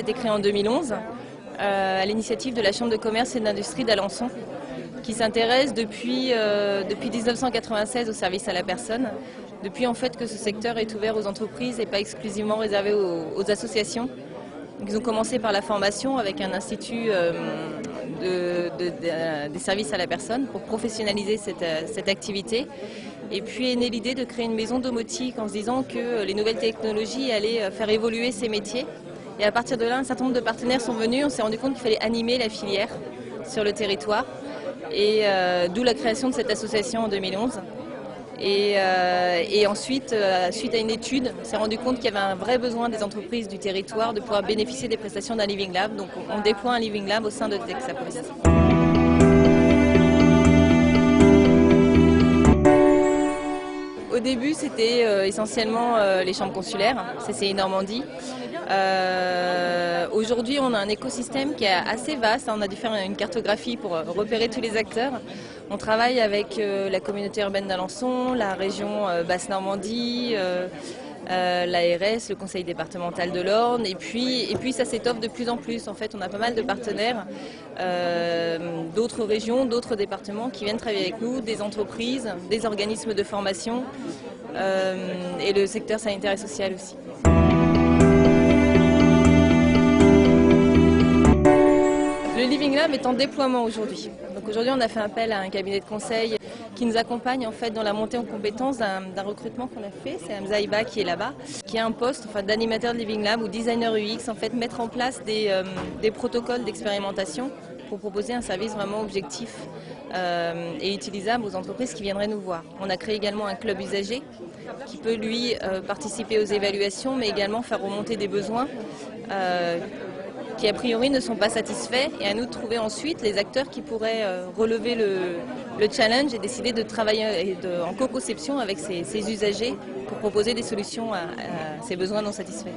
a été créé en 2011 à l'initiative de la Chambre de commerce et d'industrie d'Alençon, qui s'intéresse depuis 1996 au service à la personne, depuis en fait que ce secteur est ouvert aux entreprises et pas exclusivement réservé aux associations. Donc, ils ont commencé par la formation avec un institut des services à la personne pour professionnaliser cette activité. Et puis est née l'idée de créer une maison domotique en se disant que les nouvelles technologies allaient faire évoluer ces métiers. Et à partir de là, un certain nombre de partenaires sont venus, on s'est rendu compte qu'il fallait animer la filière sur le territoire. Et d'où la création de cette association en 2011. Et ensuite, suite à une étude, on s'est rendu compte qu'il y avait un vrai besoin des entreprises du territoire de pouvoir bénéficier des prestations d'un Living Lab. Donc on déploie un Living Lab au sein de Texapost. Au début, c'était essentiellement les chambres consulaires, CCI Normandie. Aujourd'hui, on a un écosystème qui est assez vaste. On a dû faire une cartographie pour repérer tous les acteurs. On travaille avec la communauté urbaine d'Alençon, la région Basse-Normandie, l'ARS, le conseil départemental de l'Orne, et puis ça s'étoffe de plus en plus. En fait, on a pas mal de partenaires d'autres régions, d'autres départements qui viennent travailler avec nous, des entreprises, des organismes de formation et le secteur sanitaire et social aussi. Le Living Lab est en déploiement aujourd'hui. Donc aujourd'hui, on a fait appel à un cabinet de conseil qui nous accompagne en fait dans la montée en compétences d'un recrutement qu'on a fait. C'est Hamza Iba qui est là-bas, qui a un poste d'animateur de Living Lab ou designer UX, en fait mettre en place des protocoles d'expérimentation pour proposer un service vraiment objectif et utilisable aux entreprises qui viendraient nous voir. On a créé également un club usager qui peut lui participer aux évaluations, mais également faire remonter des besoins qui a priori ne sont pas satisfaits, et à nous de trouver ensuite les acteurs qui pourraient relever le challenge et décider de travailler en co-conception avec ces usagers pour proposer des solutions à ces besoins non satisfaits.